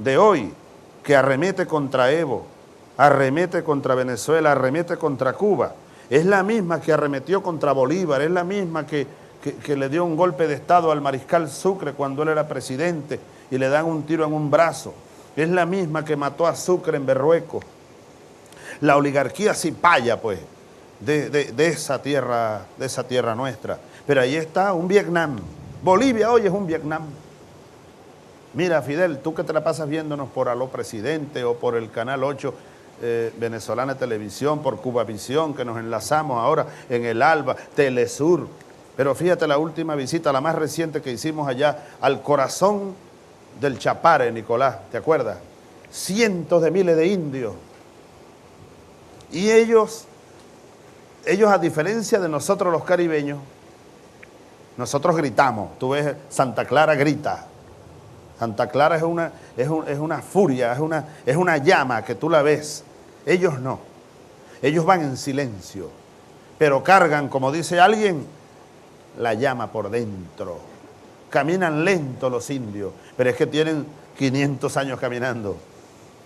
de hoy, que arremete contra Evo, arremete contra Venezuela, arremete contra Cuba, es la misma que arremetió contra Bolívar, es la misma que le dio un golpe de Estado al mariscal Sucre cuando él era presidente y le dan un tiro en un brazo, es la misma que mató a Sucre en Berruecos. La oligarquía cipaya, pues, de esa tierra nuestra. Pero ahí está un Vietnam. Bolivia hoy es un Vietnam. Mira, Fidel, tú que te la pasas viéndonos por Aló Presidente o por el Canal 8 Venezolana Televisión, por Cubavisión, que nos enlazamos ahora en el Alba, Telesur. Pero fíjate la última visita, la más reciente que hicimos allá, al corazón del Chapare, Nicolás, ¿te acuerdas? Cientos de miles de indios. Y ellos a diferencia de nosotros los caribeños, nosotros gritamos. Tú ves, Santa Clara grita. Santa Clara es una furia, es una llama que tú la ves. Ellos no. Ellos van en silencio, pero cargan, como dice alguien, la llama por dentro. Caminan lento los indios, pero es que tienen 500 años caminando,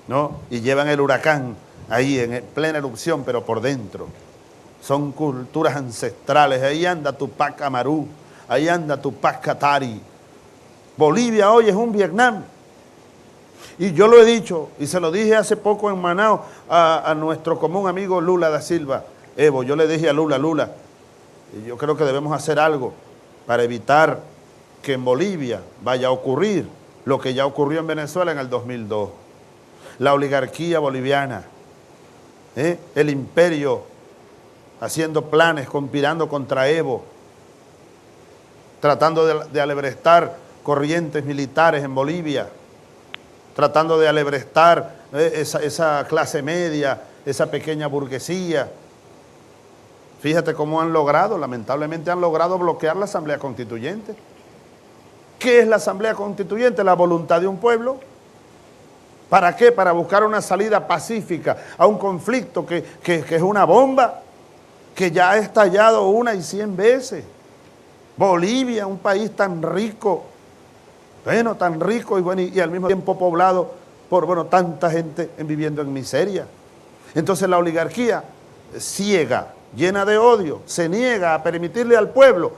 ¿no? Y llevan el huracán ahí en plena erupción, pero por dentro. Son culturas ancestrales. Ahí anda Tupac Amaru, ahí anda Tupac Katari. Bolivia hoy es un Vietnam. Y yo lo he dicho, y se lo dije hace poco en Manaos a nuestro común amigo Lula da Silva. Evo, yo le dije a Lula, y yo creo que debemos hacer algo para evitar que en Bolivia vaya a ocurrir lo que ya ocurrió en Venezuela en el 2002. La oligarquía boliviana, el imperio haciendo planes, conspirando contra Evo, tratando de alebrestar corrientes militares en Bolivia, tratando de alebrestar esa clase media, esa pequeña burguesía. Fíjate cómo han logrado, lamentablemente han logrado bloquear la Asamblea Constituyente. ¿Qué es la Asamblea Constituyente? La voluntad de un pueblo. ¿Para qué? Para buscar una salida pacífica a un conflicto que es una bomba, que ya ha estallado 100 veces. Bolivia, un país tan rico, bueno, tan rico y al mismo tiempo poblado por, tanta gente viviendo en miseria. Entonces la oligarquía ciega, llena de odio, se niega a permitirle al pueblo,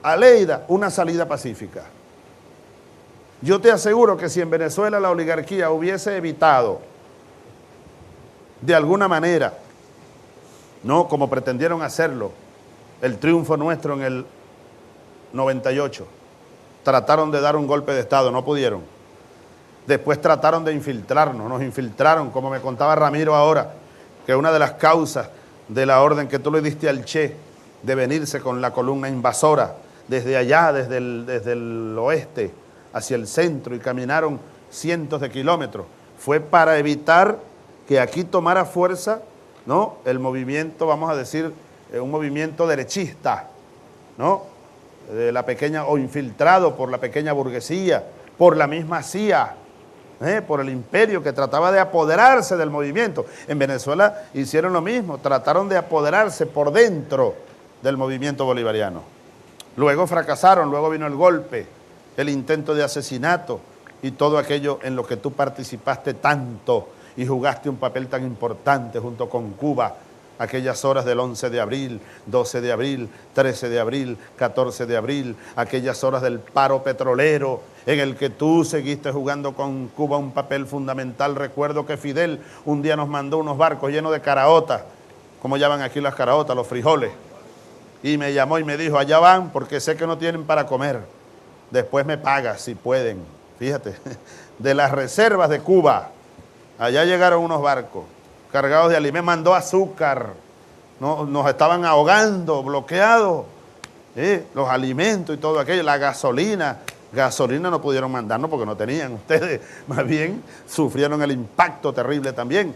a Lleida, una salida pacífica. Yo te aseguro que si en Venezuela la oligarquía hubiese evitado de alguna manera, no como pretendieron hacerlo, el triunfo nuestro en el 98, trataron de dar un golpe de Estado, no pudieron. Después trataron de infiltrarnos, nos infiltraron, como me contaba Ramiro ahora, que una de las causas de la orden que tú le diste al Che, de venirse con la columna invasora, desde allá, desde el oeste, hacia el centro, y caminaron cientos de kilómetros, fue para evitar que aquí tomara fuerza, ¿no?, el movimiento, vamos a decir, un movimiento derechista, ¿no?, de la pequeña, o infiltrado por la pequeña burguesía, por la misma CIA, por el imperio que trataba de apoderarse del movimiento. En Venezuela hicieron lo mismo, trataron de apoderarse por dentro del movimiento bolivariano. Luego fracasaron, luego vino el golpe, el intento de asesinato y todo aquello en lo que tú participaste tanto y jugaste un papel tan importante junto con Cuba, aquellas horas del 11 de abril, 12 de abril, 13 de abril, 14 de abril, aquellas horas del paro petrolero en el que tú seguiste jugando con Cuba un papel fundamental. Recuerdo que Fidel un día nos mandó unos barcos llenos de caraotas, ¿cómo llaman aquí las caraotas? Los frijoles. Y me llamó y me dijo, allá van porque sé que no tienen para comer. Después me pagas si pueden. Fíjate, de las reservas de Cuba, allá llegaron unos barcos cargados de alimentos, mandó azúcar, ¿no? Nos estaban ahogando, bloqueados, los alimentos y todo aquello, la gasolina no pudieron mandarnos porque no tenían, ustedes más bien sufrieron el impacto terrible también,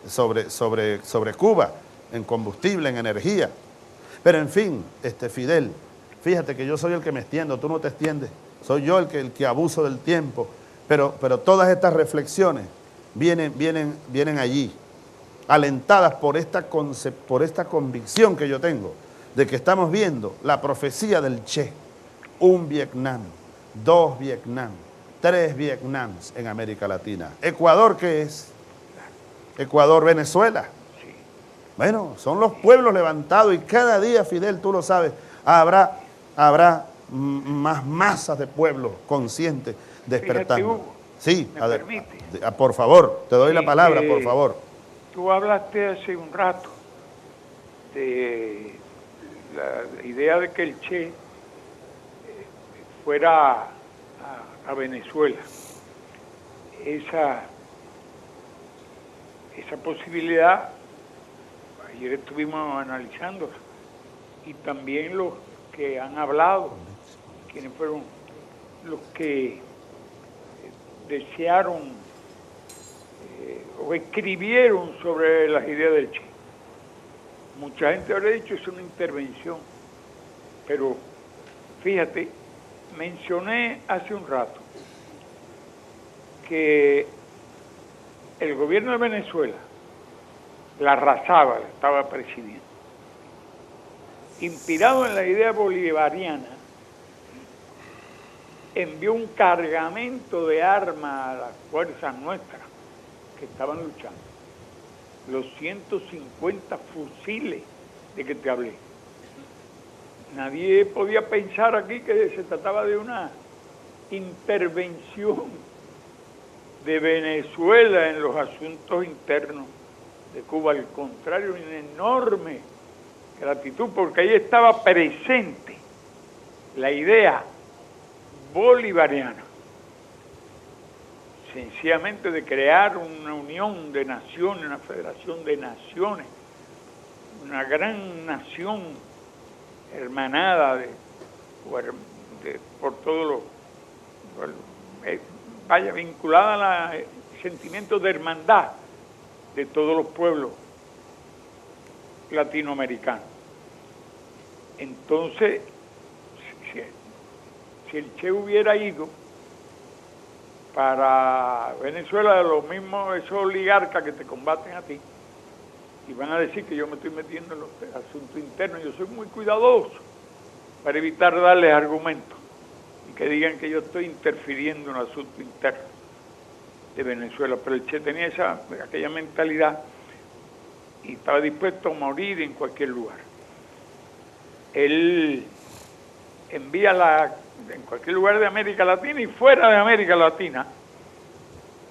sobre Cuba, en combustible, en energía. Pero en fin, Fidel, fíjate que yo soy el que me extiendo, tú no te extiendes, soy yo el que abuso del tiempo, pero todas estas reflexiones vienen allí, alentadas por esta convicción que yo tengo, de que estamos viendo la profecía del Che, un Vietnam, dos Vietnam, 3 Vietnams en América Latina. ¿Ecuador qué es? Ecuador, Venezuela. Bueno, son los pueblos levantados y cada día, Fidel, tú lo sabes, habrá más masas de pueblos conscientes despertando. Hugo, Sí, ¿me permite? por favor, te doy Sí, la palabra, por favor. Tú hablaste hace un rato de la idea de que el Che fuera a Venezuela. Esa posibilidad, ayer estuvimos analizándola, y también los que han hablado, quienes fueron los que desearon o escribieron sobre las ideas del Che. Mucha gente habrá dicho es una intervención, pero fíjate, mencioné hace un rato que el gobierno de Venezuela la arrasaba, la estaba presidiendo. Inspirado en la idea bolivariana, envió un cargamento de armas a las fuerzas nuestras que estaban luchando. Los 150 fusiles de que te hablé. Nadie podía pensar aquí que se trataba de una intervención de Venezuela en los asuntos internos de Cuba. Al contrario, una enorme gratitud, porque ahí estaba presente la idea bolivariana, sencillamente de crear una unión de naciones, una federación de naciones, una gran nación hermanada por todos vaya, vinculada al sentimiento de hermandad de todos los pueblos latinoamericanos. Entonces, si el Che hubiera ido para Venezuela, los mismos, esos oligarcas que te combaten a ti, y van a decir que yo me estoy metiendo en los asuntos internos, yo soy muy cuidadoso para evitar darles argumentos y que digan que yo estoy interfiriendo en el asunto interno de Venezuela. Pero el Che tenía aquella mentalidad y estaba dispuesto a morir en cualquier lugar. Él envía en cualquier lugar de América Latina y fuera de América Latina,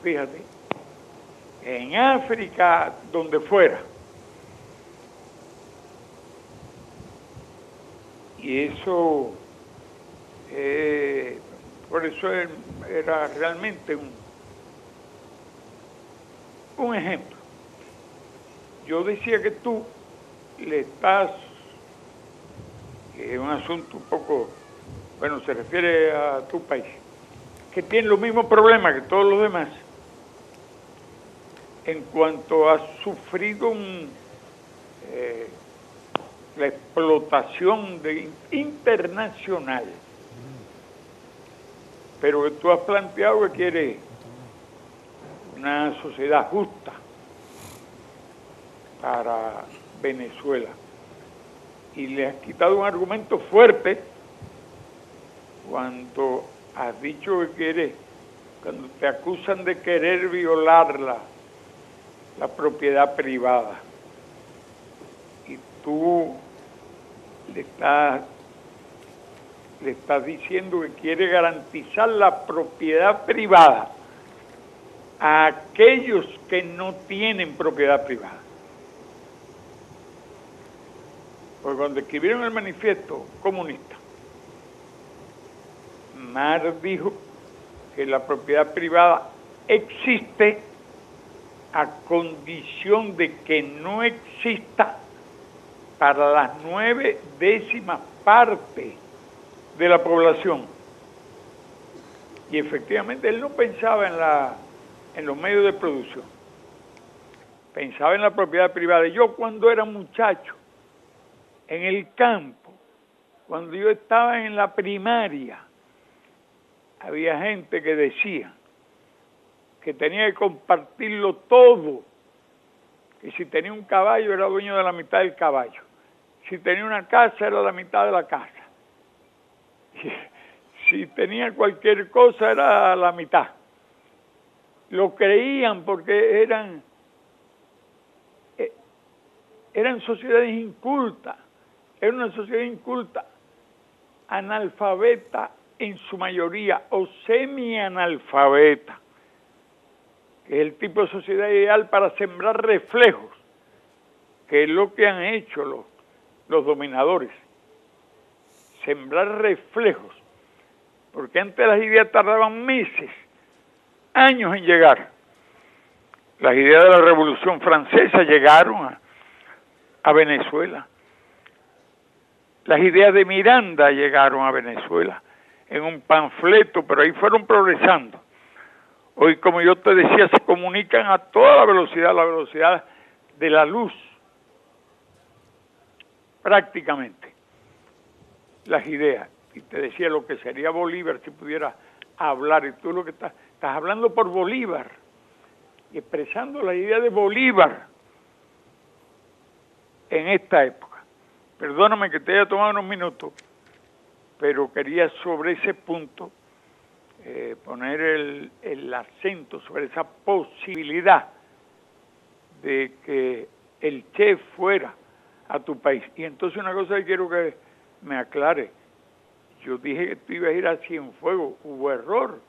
fíjate, en África, donde fuera. Y eso, por eso era realmente un ejemplo. Yo decía que tú le estás, es un asunto un poco, bueno, se refiere a tu país, que tiene los mismos problemas que todos los demás, en cuanto ha sufrido la explotación internacional, pero que tú has planteado que quiere una sociedad justa para Venezuela, y le has quitado un argumento fuerte cuando has dicho que quieres, cuando te acusan de querer violar la propiedad privada, y tú le estás diciendo que quiere garantizar la propiedad privada a aquellos que no tienen propiedad privada. Porque cuando escribieron el manifiesto comunista, Marx dijo que la propiedad privada existe a condición de que no exista para las 9/10 partes de la población. Y efectivamente él no pensaba en los medios de producción, pensaba en la propiedad privada. Yo cuando era muchacho, en el campo, cuando yo estaba en la primaria, había gente que decía que tenía que compartirlo todo, que si tenía un caballo era dueño de la mitad del caballo, si tenía una casa era la mitad de la casa, si tenía cualquier cosa era la mitad. Lo creían porque eran sociedades incultas, era una sociedad inculta, analfabeta en su mayoría o semi-analfabeta, que es el tipo de sociedad ideal para sembrar reflejos, que es lo que han hecho los dominadores, sembrar reflejos, porque antes las ideas tardaban meses, años en llegar. Las ideas de la Revolución Francesa llegaron a Venezuela. Las ideas de Miranda llegaron a Venezuela en un panfleto, pero ahí fueron progresando. Hoy, como yo te decía, se comunican a toda la velocidad de la luz, prácticamente, las ideas. Y te decía lo que sería Bolívar si pudiera hablar, y tú lo que estás hablando por Bolívar, y expresando la idea de Bolívar en esta época. Perdóname que te haya tomado unos minutos, pero quería sobre ese punto poner el acento sobre esa posibilidad de que el Che fuera a tu país. Y entonces una cosa que quiero que me aclare, yo dije que tú ibas a ir a Cienfuegos, ¿hubo error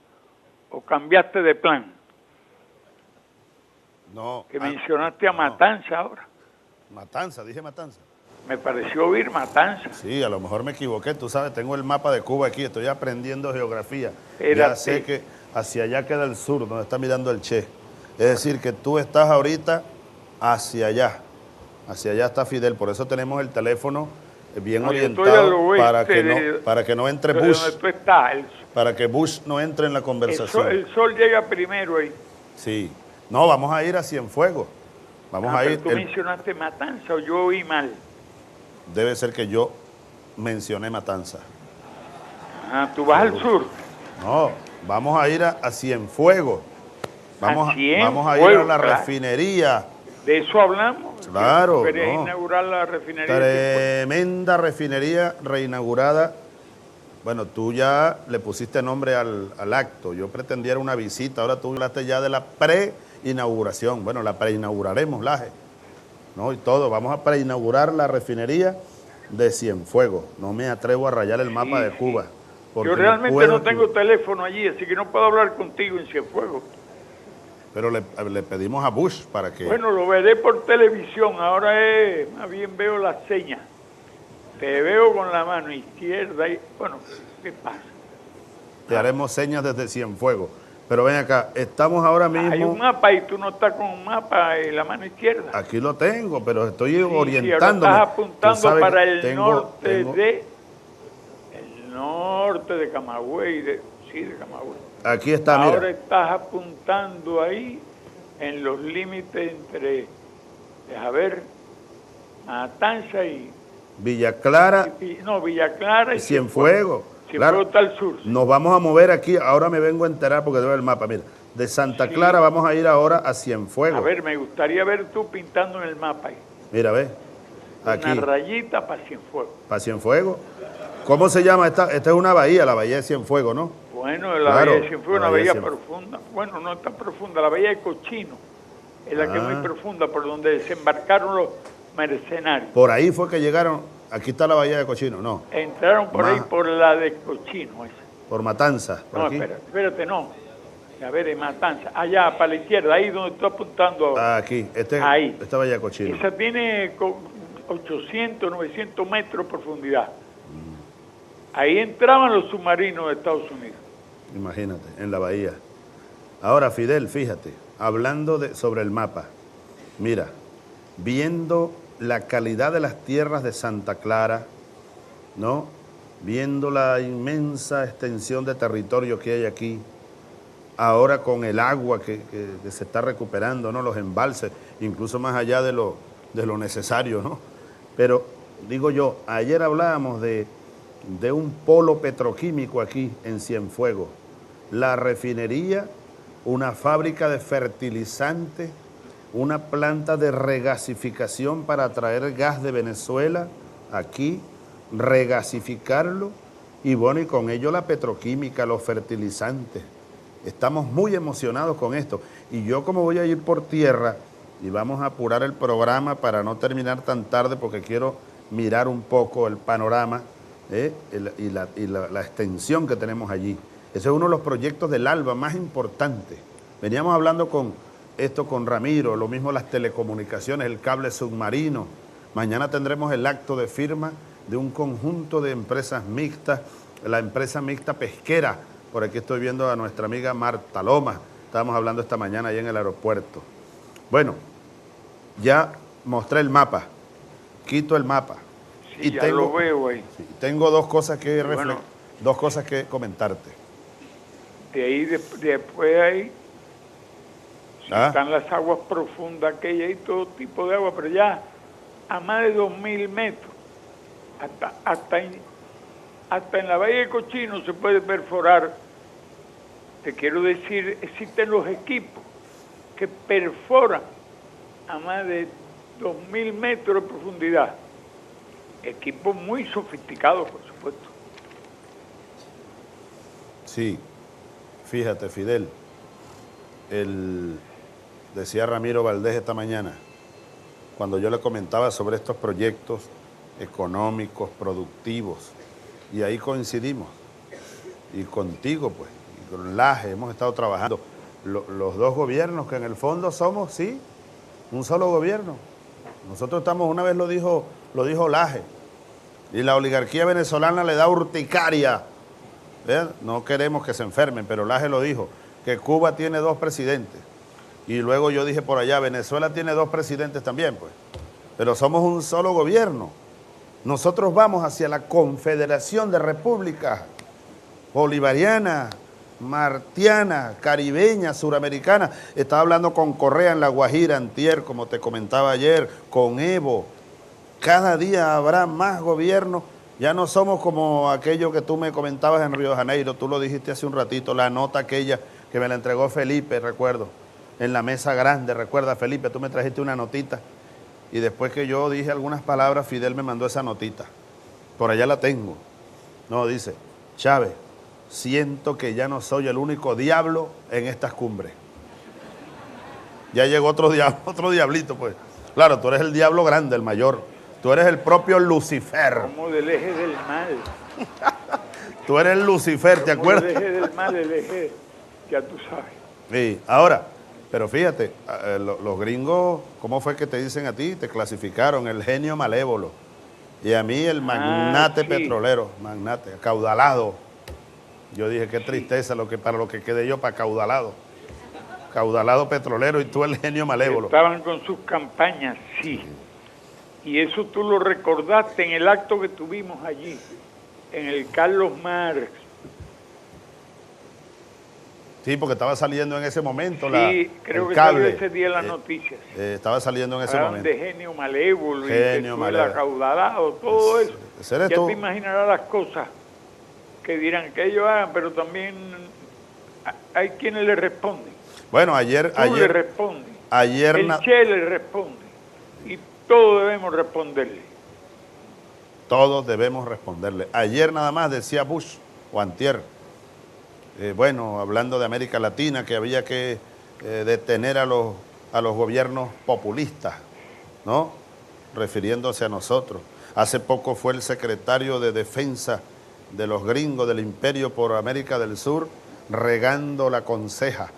o cambiaste de plan? No. Que mencionaste a Matanza ahora. Matanza, dije Matanza. Me pareció oír Matanza. Sí, a lo mejor me equivoqué, tú sabes, tengo el mapa de Cuba aquí, estoy aprendiendo geografía. Espérate. Ya sé que hacia allá queda el sur, donde está mirando el Che. Es decir, que tú estás ahorita hacia allá está Fidel, por eso tenemos el teléfono bien orientado para que no entre Bush. Donde tú estás, para que Bush no entre en la conversación. El sol llega primero ahí. Sí. No, vamos a ir a Cienfuegos. Vamos a ir. Tú mencionaste Matanza o yo oí mal. Debe ser que yo mencioné Matanza. ¿Tú vas al sur? No, vamos a ir a Cienfuegos. Vamos a ir a la refinería. De eso hablamos. Claro. Quería inaugurar la refinería. Tremenda refinería reinaugurada. Bueno, tú ya le pusiste nombre al acto. Yo pretendía una visita. Ahora tú hablaste ya de la preinauguración. Bueno, la preinauguraremos, Laje. ¿No? Y todo. Vamos a preinaugurar la refinería de Cienfuegos. No me atrevo a rayar el mapa de Cuba. Yo realmente no tengo teléfono allí, así que no puedo hablar contigo en Cienfuegos. Pero le pedimos a Bush para que... Bueno, lo veré por televisión. Ahora más bien veo las señas. Te veo con la mano izquierda y... Bueno, ¿qué pasa? Te haremos señas desde Cienfuegos. Pero ven acá, estamos ahora mismo... Hay un mapa y tú no estás con un mapa en la mano izquierda. Aquí lo tengo, pero estoy orientándome. Ahora estás apuntando para el norte de Camagüey, de Camagüey. Aquí está, mira. Ahora estás apuntando ahí en los límites entre, Matanza y... Villa Clara. Villa Clara y Cienfuegos. Claro, está al sur. Nos vamos a mover aquí, ahora me vengo a enterar porque veo el mapa, mira, de Santa Clara vamos a ir ahora a Cienfuegos. A ver, me gustaría ver tú pintando en el mapa ahí. Mira, ve, aquí. Una rayita para Cienfuegos. ¿Para Cienfuegos? ¿Cómo se llama esta? Esta es una bahía, la bahía de Cienfuegos, ¿no? Bueno, la bahía de Cienfuegos es una bahía profunda. Bueno, no es tan profunda, la bahía de Cochino es la que es muy profunda, por donde desembarcaron los mercenarios. Por ahí fue que llegaron. Aquí está la bahía de Cochino, ¿no? Entraron por ahí por la de Cochino, esa. Por Matanza, por no, aquí. Espérate, no. A ver, en Matanza, allá, para la izquierda, ahí donde estoy apuntando ahora. Aquí, ahí. Esta bahía de Cochino. Esa tiene 800, 900 metros de profundidad. Ahí entraban los submarinos de Estados Unidos. Imagínate, en la bahía. Ahora, Fidel, fíjate, hablando sobre el mapa, mira, viendo la calidad de las tierras de Santa Clara, ¿no? Viendo la inmensa extensión de territorio que hay aquí, ahora con el agua que se está recuperando, ¿no? Los embalses, incluso más allá de lo necesario, ¿no? Pero, digo yo, ayer hablábamos de un polo petroquímico aquí en Cienfuegos, la refinería, una fábrica de fertilizantes, una planta de regasificación para traer gas de Venezuela aquí, regasificarlo y bueno, y con ello la petroquímica, los fertilizantes. Estamos muy emocionados con esto. Y yo como voy a ir por tierra, y vamos a apurar el programa para no terminar tan tarde porque quiero mirar un poco el panorama y la extensión que tenemos allí. Ese es uno de los proyectos del ALBA más importantes. Veníamos hablando con Ramiro, lo mismo las telecomunicaciones, el cable submarino. Mañana tendremos el acto de firma de un conjunto de empresas mixtas, la empresa mixta pesquera. Por aquí estoy viendo a nuestra amiga Marta Loma. Estábamos hablando esta mañana allá en el aeropuerto. Bueno, ya mostré el mapa, quito el mapa. Sí, y ya lo veo ahí. Sí, tengo dos cosas que comentarte. De ahí, después ahí, están las aguas profundas aquellas y todo tipo de agua, pero ya a más de 2.000 metros, hasta en la Bahía de Cochino se puede perforar. Te quiero decir, existen los equipos que perforan a más de 2.000 metros de profundidad. Equipos muy sofisticados, por supuesto. Sí, fíjate, Fidel, decía Ramiro Valdés esta mañana, cuando yo le comentaba sobre estos proyectos económicos, productivos, y ahí coincidimos, y contigo, pues, y con Laje, hemos estado trabajando, los dos gobiernos que en el fondo somos, sí, un solo gobierno. Nosotros estamos, una vez lo dijo Laje, y la oligarquía venezolana le da urticaria. ¿Vean? No queremos que se enfermen, pero Laje lo dijo, que Cuba tiene 2 presidentes. Y luego yo dije por allá, Venezuela tiene 2 presidentes también, pues. Pero somos un solo gobierno. Nosotros vamos hacia la confederación de repúblicas bolivariana, martiana, caribeña, suramericana. Estaba hablando con Correa en La Guajira, antier, como te comentaba ayer, con Evo. Cada día habrá más gobiernos. Ya no somos como aquello que tú me comentabas en Río de Janeiro, tú lo dijiste hace un ratito, la nota aquella que me la entregó Felipe, recuerdo, en la mesa grande, recuerda Felipe, tú me trajiste una notita y después que yo dije algunas palabras, Fidel me mandó esa notita, por allá la tengo. No, dice, Chávez, siento que ya no soy el único diablo en estas cumbres. Ya llegó otro diablito, pues. Claro, tú eres el diablo grande, el mayor. Tú eres el propio Lucifer. Como del eje del mal. Tú eres el Lucifer, ¿te acuerdas? El eje del mal, el eje, ya tú sabes. Sí, ahora, pero fíjate, los gringos, ¿cómo fue que te dicen a ti? Te clasificaron el genio malévolo. Y a mí el magnate petrolero, magnate, acaudalado. Yo dije, qué tristeza para lo que quedé yo, para acaudalado. Caudalado petrolero y tú el genio malévolo. Estaban con sus campañas, sí. Y eso tú lo recordaste en el acto que tuvimos allí, en el Carlos Marx. Sí, porque estaba saliendo en ese momento creo que salió ese día las noticias. Estaba saliendo en ese momento. De genio malévolo, genio malévolo, acaudalado, todo eso. Ya te imaginarás las cosas que dirán que ellos hagan, pero también hay quienes le responden. Bueno, ayer le responde. El Che le responde. Y todos debemos responderle. Todos debemos responderle. Ayer nada más decía Bush, o antier, bueno, hablando de América Latina, que había que detener a los gobiernos populistas, ¿no? Refiriéndose a nosotros. Hace poco fue el secretario de Defensa de los gringos del Imperio por América del Sur regando la conseja.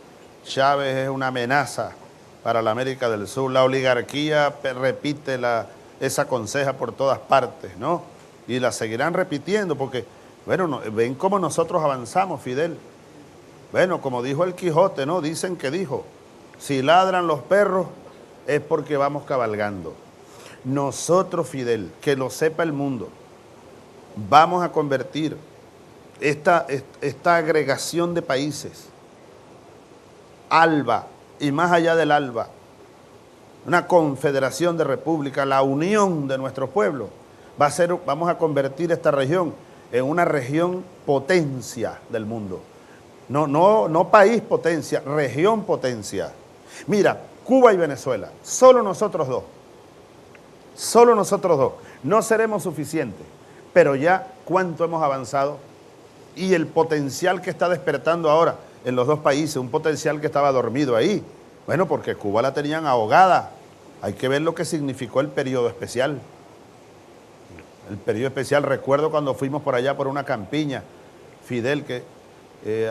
Chávez es una amenaza para la América del Sur. La oligarquía repite esa conseja por todas partes, ¿no? Y la seguirán repitiendo porque, bueno, ven cómo nosotros avanzamos, Fidel. Bueno, como dijo el Quijote, ¿no? Dicen que dijo, si ladran los perros es porque vamos cabalgando. Nosotros, Fidel, que lo sepa el mundo, vamos a convertir esta agregación de países, ALBA, y más allá del ALBA, una confederación de repúblicas, la unión de nuestro pueblo, vamos a convertir esta región en una región potencia del mundo. No país potencia, región potencia. Mira, Cuba y Venezuela, solo nosotros dos, no seremos suficientes, pero ya cuánto hemos avanzado y el potencial que está despertando ahora en los dos países, un potencial que estaba dormido ahí. Bueno, porque Cuba la tenían ahogada. Hay que ver lo que significó el periodo especial. El periodo especial, recuerdo cuando fuimos por allá por una campiña, Fidel, que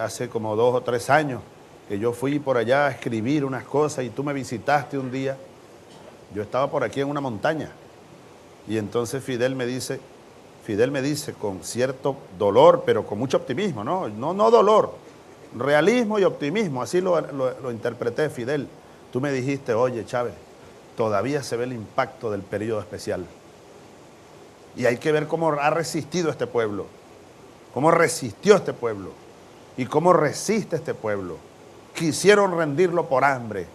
hace como 2 o 3 años, que yo fui por allá a escribir unas cosas y tú me visitaste un día. Yo estaba por aquí en una montaña y entonces Fidel me dice con cierto dolor, pero con mucho optimismo, no dolor, realismo y optimismo, así lo interpreté, Fidel. Tú me dijiste, oye, Chávez, todavía se ve el impacto del periodo especial. Y hay que ver cómo ha resistido este pueblo, cómo resistió este pueblo y cómo resiste este pueblo. Quisieron rendirlo por hambre,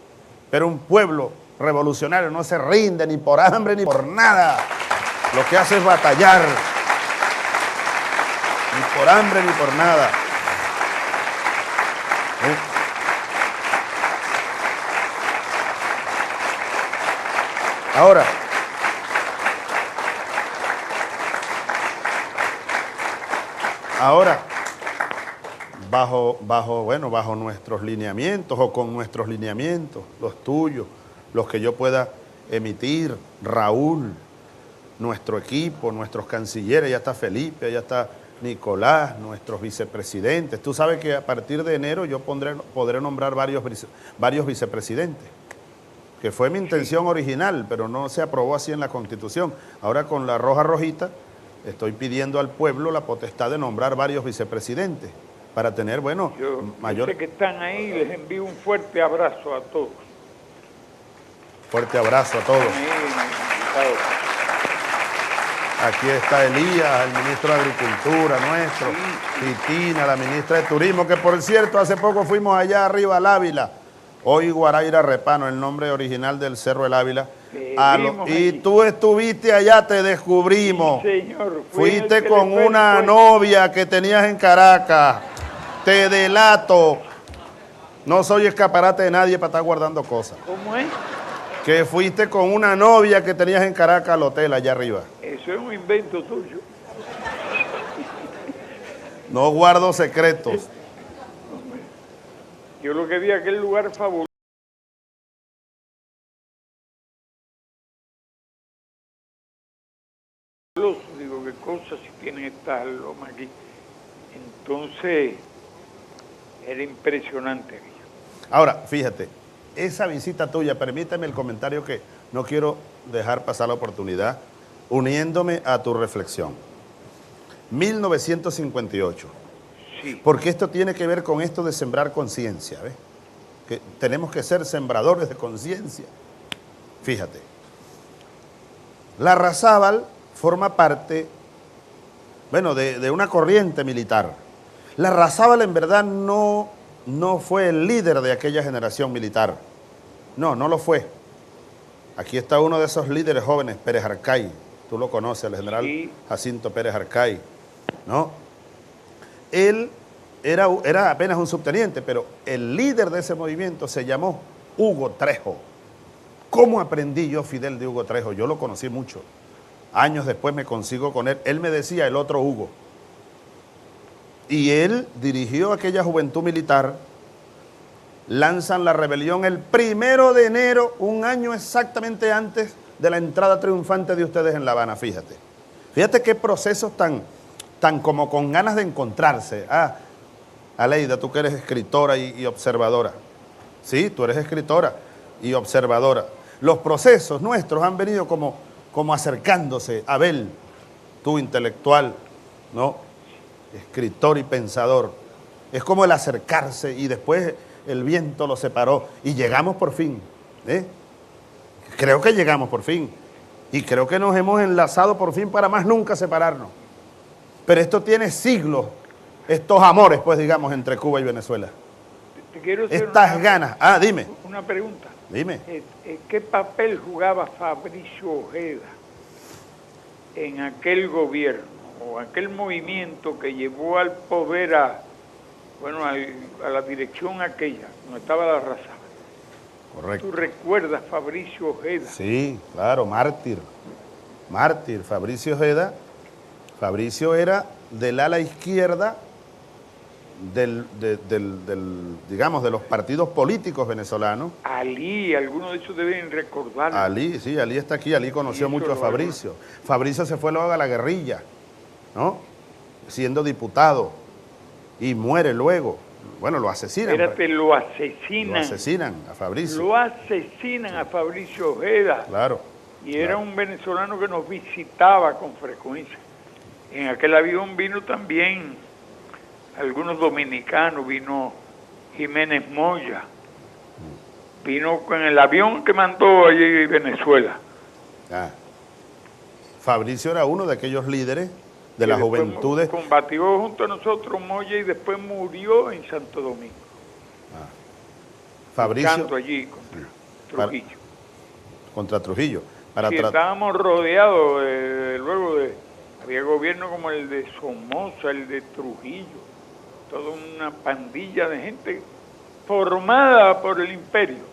pero un pueblo revolucionario no se rinde ni por hambre ni por nada. Lo que hace es batallar, ni por hambre ni por nada. Ahora, bajo nuestros lineamientos o con nuestros lineamientos, los tuyos, los que yo pueda emitir, Raúl, nuestro equipo, nuestros cancilleres, ya está Felipe, ya está Nicolás, nuestros vicepresidentes. Tú sabes que a partir de enero yo podré nombrar varios vicepresidentes, que fue mi intención original, pero no se aprobó así en la Constitución. Ahora con la roja rojita estoy pidiendo al pueblo la potestad de nombrar varios vicepresidentes para tener, bueno, yo sé que están ahí, les envío un fuerte abrazo a todos. Fuerte abrazo a todos. Aquí está Elías, el ministro de Agricultura nuestro, Titina, la ministra de Turismo, que por cierto hace poco fuimos allá arriba al Ávila, hoy Guaraira Repano, el nombre original del Cerro del Ávila. Y tú estuviste allá, te descubrimos. Sí, señor. Fuiste con una novia que tenías en Caracas. Te delato. No soy escaparate de nadie para estar guardando cosas. ¿Cómo es? Que fuiste con una novia que tenías en Caracas al hotel allá arriba. Eso es un invento tuyo. No guardo secretos. Yo lo que vi aquel lugar fabuloso. Digo, qué cosas si tienen estas lomas aquí. Entonces, era impresionante. Ahora, fíjate, esa visita tuya, permíteme el comentario que no quiero dejar pasar la oportunidad, uniéndome a tu reflexión. 1958. Sí. Porque esto tiene que ver con esto de sembrar conciencia, ¿ves? Que tenemos que ser sembradores de conciencia. Fíjate. Larrazábal forma parte, bueno, de una corriente militar. Larrazábal en verdad no fue el líder de aquella generación militar. No lo fue. Aquí está uno de esos líderes jóvenes, Pérez Arcay. Tú lo conoces, el general Jacinto Pérez Arcay, ¿no? Él era apenas un subteniente, pero el líder de ese movimiento se llamó Hugo Trejo. ¿Cómo aprendí yo, Fidel, de Hugo Trejo? Yo lo conocí mucho. Años después me consigo con él. Él me decía el otro Hugo. Y él dirigió aquella juventud militar. Lanzan la rebelión el 1 de enero, un año exactamente antes de la entrada triunfante de ustedes en La Habana, fíjate. Fíjate qué procesos tan como con ganas de encontrarse. Aleida, tú que eres escritora y observadora. Sí, tú eres escritora y observadora. Los procesos nuestros han venido como acercándose. Abel, tú intelectual, ¿no? Escritor y pensador. Es como el acercarse y después el viento lo separó y llegamos por fin. Creo que llegamos por fin. Y creo que nos hemos enlazado por fin para más nunca separarnos. Pero esto tiene siglos, estos amores, pues digamos, entre Cuba y Venezuela. Te quiero hacer estas ganas. Dime. Una pregunta. Dime. ¿Qué papel jugaba Fabricio Ojeda en aquel gobierno o aquel movimiento que llevó al poder a la dirección aquella, donde estaba Larrazábal? Correcto. ¿Tú recuerdas Fabricio Ojeda? Sí, claro, mártir, Fabricio Ojeda. Fabricio era del ala izquierda digamos, de los partidos políticos venezolanos. Ali, algunos de ellos deben recordar. Ali, sí, Ali está aquí, Ali conoció mucho a Fabricio. Fabricio se fue luego a la guerrilla, ¿no? Siendo diputado, y muere luego. Bueno, lo asesinan. Espérate, lo asesinan. Lo asesinan a Fabricio. Lo asesinan a Fabricio Ojeda. Claro. Y era un venezolano que nos visitaba con frecuencia. En aquel avión vino también algunos dominicanos, vino Jiménez Moya, vino con el avión que mandó allí Venezuela. Fabricio era uno de aquellos líderes de las juventudes. Combatió junto a nosotros Moya y después murió en Santo Domingo. Fabricio. Allí contra Trujillo. Contra Trujillo. Sí, estábamos rodeados luego había gobierno como el de Somoza, el de Trujillo, toda una pandilla de gente formada por el imperio,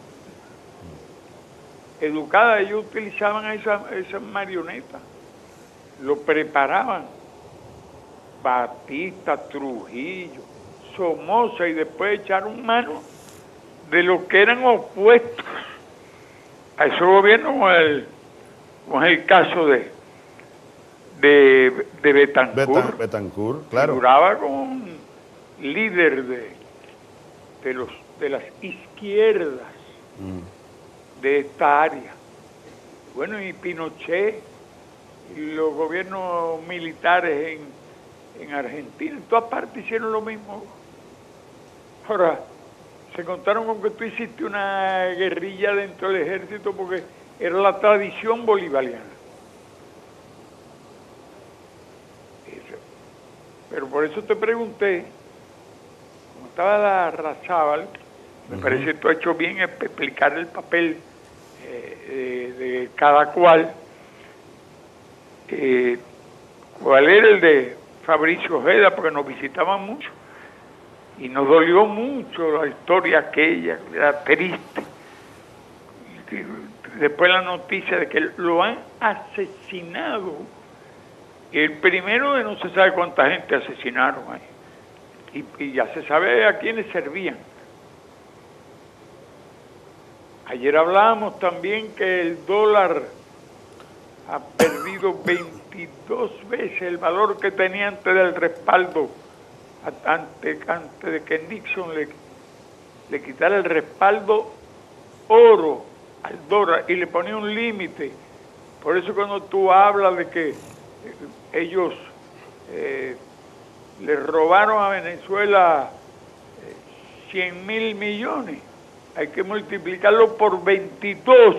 educada. Ellos utilizaban a esas marionetas, lo preparaban. Batista, Trujillo, Somoza, y después echaron mano de los que eran opuestos a ese gobierno, como es el caso de Betancourt. Betancourt, claro. Figuraba como un líder de las izquierdas de esta área. Bueno, y Pinochet, y los gobiernos militares en Argentina, en todas partes hicieron lo mismo. Ahora, se contaron con que tú hiciste una guerrilla dentro del ejército porque era la tradición bolivariana. Pero por eso te pregunté, como estaba la Razábal, me parece que tú has hecho bien explicar el papel de cada cual. ¿Cuál era el de Fabricio Ojeda? Porque nos visitaban mucho y nos dolió mucho la historia aquella, era triste. Después la noticia de que lo han asesinado. El primero de no se sabe cuánta gente asesinaron ahí. Y ya se sabe a quiénes servían. Ayer hablábamos también que el dólar ha perdido 22 veces el valor que tenía antes del respaldo, antes de que Nixon le quitara el respaldo oro al dólar y le ponía un límite. Por eso cuando tú hablas de que ellos le robaron a Venezuela 100.000 millones, hay que multiplicarlo por 22.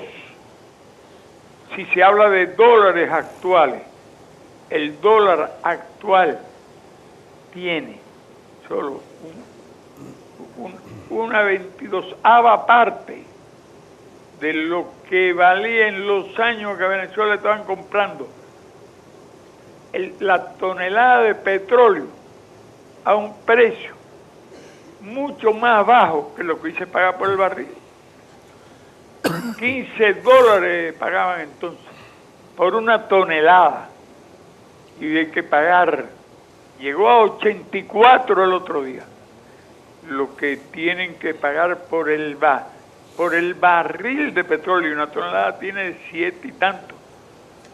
Si se habla de dólares actuales, el dólar actual tiene solo una 22ava parte de lo que valía en los años que Venezuela estaban comprando la tonelada de petróleo a un precio mucho más bajo que lo que se paga por el barril. 15 dólares pagaban entonces por una tonelada y hay que pagar, llegó a 84 el otro día, lo que tienen que pagar por el barril de petróleo. Una tonelada tiene 7 y tantos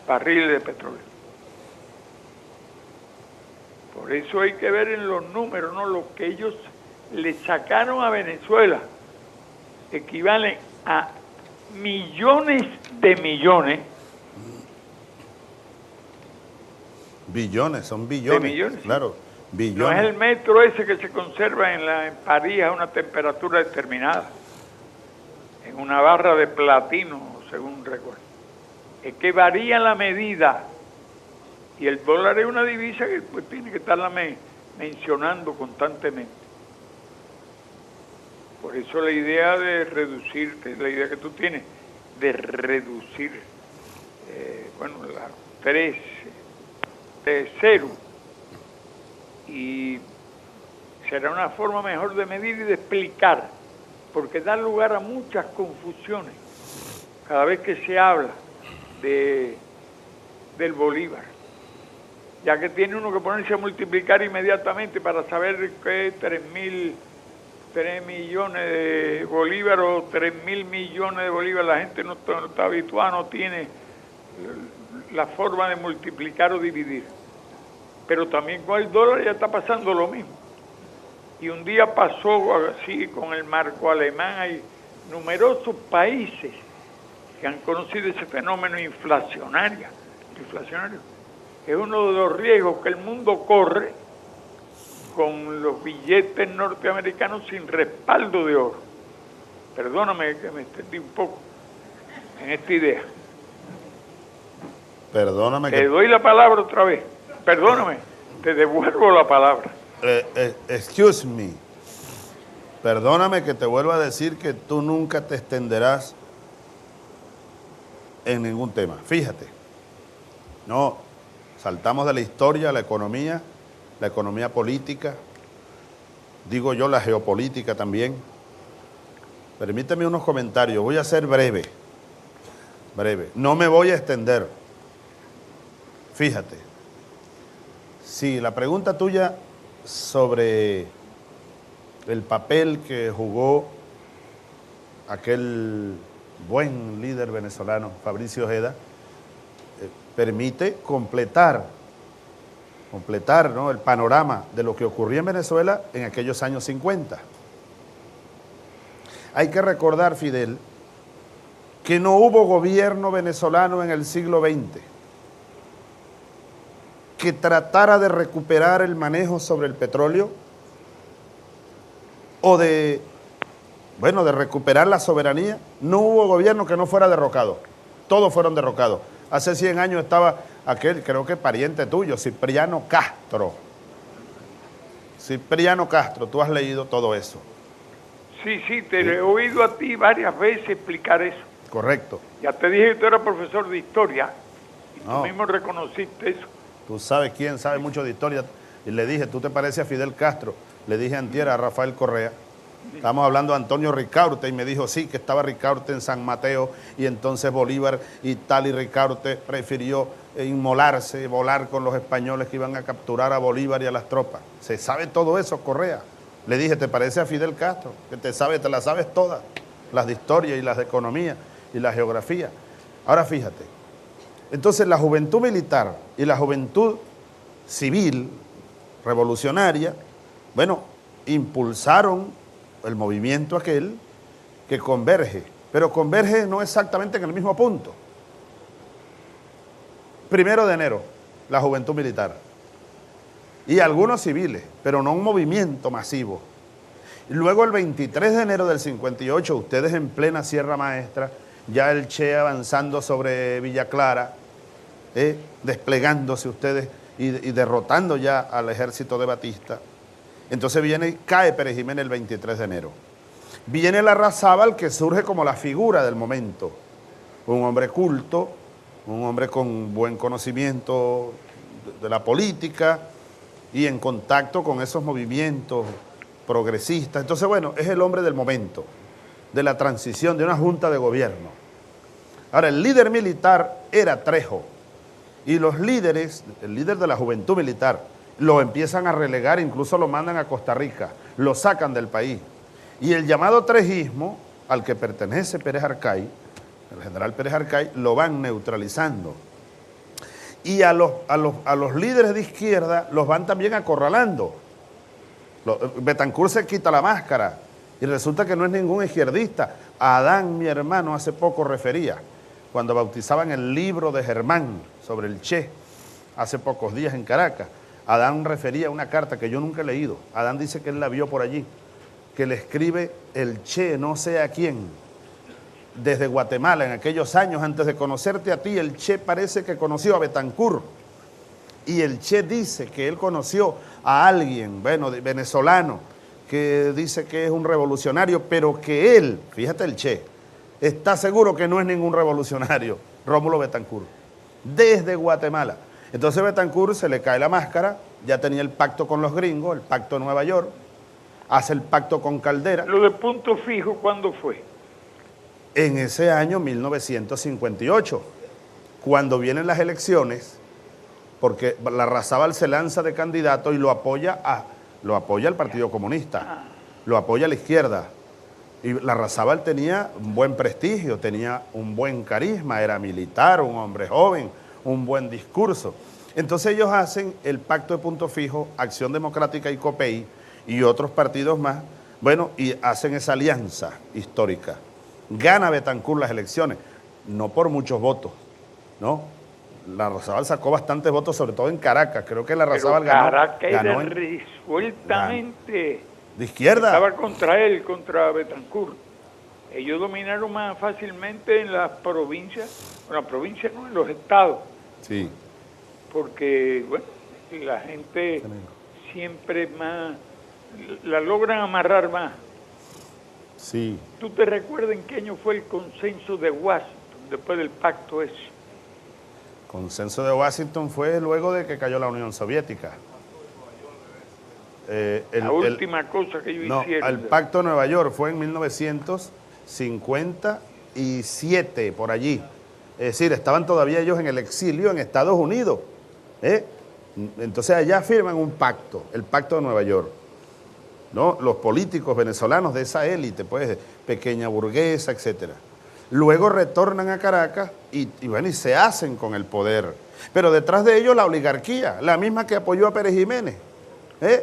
barriles de petróleo. Por eso hay que ver en los números, ¿no? Lo que ellos le sacaron a Venezuela equivale a millones de millones. Billones, son billones. De millones. Claro, billones. No es el metro ese que se conserva en París a una temperatura determinada, en una barra de platino, según recuerdo. Es que varía la medida. Y el dólar es una divisa que pues tiene que estarla mencionando constantemente. Por eso la idea de reducir, que es la idea que tú tienes, de reducir, la 3 de 0. Y será una forma mejor de medir y de explicar, porque da lugar a muchas confusiones cada vez que se habla del Bolívar. ya que tiene uno que ponerse a multiplicar inmediatamente para saber que 3 millones de bolívares o 3.000 millones de bolívares, la gente no está habituada, no tiene la forma de multiplicar o dividir. Pero también con el dólar ya está pasando lo mismo. Y un día pasó así con el marco alemán. Hay numerosos países que han conocido ese fenómeno inflacionario. Es uno de los riesgos que el mundo corre con los billetes norteamericanos sin respaldo de oro. Perdóname que me extendí un poco en esta idea. Perdóname. Te doy la palabra otra vez. Perdóname, te devuelvo la palabra. Excuse me. Perdóname que te vuelva a decir que tú nunca te extenderás en ningún tema. Fíjate. No, saltamos de la historia a la economía política, digo yo la geopolítica también. Permíteme unos comentarios, voy a ser breve, no me voy a extender. Fíjate, si la pregunta tuya sobre el papel que jugó aquel buen líder venezolano, Fabricio Ojeda, permite completar, ¿no?, el panorama de lo que ocurría en Venezuela en aquellos años 50. Hay que recordar, Fidel, que no hubo gobierno venezolano en el siglo XX que tratara de recuperar el manejo sobre el petróleo o de recuperar la soberanía. No hubo gobierno que no fuera derrocado, todos fueron derrocados. Hace 100 años estaba aquel, creo que pariente tuyo, Cipriano Castro. Cipriano Castro, tú has leído todo eso. Sí, te he oído a ti varias veces explicar eso. Correcto. Ya te dije que tú eras profesor de historia y tú mismo reconociste eso. Tú sabes quién sabe mucho de historia. Y le dije, tú te pareces a Fidel Castro. Le dije antier a Rafael Correa. Estamos hablando de Antonio Ricaurte y me dijo, sí, que estaba Ricaurte en San Mateo y entonces Bolívar y tal, y Ricaurte prefirió inmolarse, volar con los españoles que iban a capturar a Bolívar y a las tropas. Se sabe todo eso, Correa. Le dije, ¿te parece a Fidel Castro? Que te las sabes todas, las de historia y las de economía y la geografía. Ahora fíjate, entonces la juventud militar y la juventud civil, revolucionaria, bueno, impulsaron el movimiento aquel que converge, pero converge no exactamente en el mismo punto. 1 de enero, la juventud militar y algunos civiles, pero no un movimiento masivo. Y luego el 23 de enero del 58, ustedes en plena Sierra Maestra, ya el Che avanzando sobre Villa Clara, desplegándose ustedes y derrotando ya al ejército de Batista. Entonces cae Pérez Jiménez el 23 de enero. Viene Larrazábal, que surge como la figura del momento. Un hombre culto, un hombre con buen conocimiento de la política y en contacto con esos movimientos progresistas. Entonces, bueno, es el hombre del momento, de la transición, de una junta de gobierno. Ahora, el líder militar era Trejo y los líderes, el líder de la juventud militar, lo empiezan a relegar, incluso lo mandan a Costa Rica, lo sacan del país. Y el llamado trejismo, al que pertenece Pérez Arcay, el general Pérez Arcay, lo van neutralizando. Y a los líderes de izquierda los van también acorralando. Betancur se quita la máscara y resulta que no es ningún izquierdista. Adán, mi hermano, hace poco refería, cuando bautizaban el libro de Germán sobre el Che, hace pocos días en Caracas, Adán refería una carta que yo nunca he leído. Adán dice que él la vio por allí, que le escribe el Che, no sé a quién, desde Guatemala, en aquellos años antes de conocerte a ti. El Che parece que conoció a Betancur. Y el Che dice que él conoció a alguien, bueno, venezolano, que dice que es un revolucionario, pero que él, fíjate el Che, está seguro que no es ningún revolucionario, Rómulo Betancur, desde Guatemala. Entonces Betancur se le cae la máscara, ya tenía el pacto con los gringos, el pacto de Nueva York, hace el pacto con Caldera. ¿Lo de Punto Fijo cuándo fue? En ese año 1958, cuando vienen las elecciones, porque Larrazábal se lanza de candidato y lo apoya el Partido Comunista, lo apoya a la izquierda. Y Larrazábal tenía un buen prestigio, tenía un buen carisma, era militar, un hombre joven, un buen discurso. Entonces ellos hacen el Pacto de Punto Fijo, Acción Democrática y COPEI y otros partidos más, bueno, y hacen esa alianza histórica. Gana Betancur las elecciones, no por muchos votos, ¿no? Larrazábal sacó bastantes votos, sobre todo en Caracas. Creo que Larrazábal ganó. Caracas era resueltamente de izquierda. Estaba contra él, contra Betancur. Ellos dominaron más fácilmente en las provincias, en los estados. Sí. Porque, bueno, la gente siempre más, la logran amarrar más. Sí. ¿Tú te recuerdas en qué año fue el consenso de Washington, después del pacto ese? Consenso de Washington fue luego de que cayó la Unión Soviética. La última cosa que ellos hicieron. El Pacto de Nueva York fue en 1957, por allí. Es decir, estaban todavía ellos en el exilio en Estados Unidos. Entonces allá firman un pacto, el Pacto de Nueva York, ¿no? Los políticos venezolanos de esa élite, pues, pequeña burguesa, etcétera. Luego retornan a Caracas y bueno, y se hacen con el poder. Pero detrás de ellos la oligarquía, la misma que apoyó a Pérez Jiménez.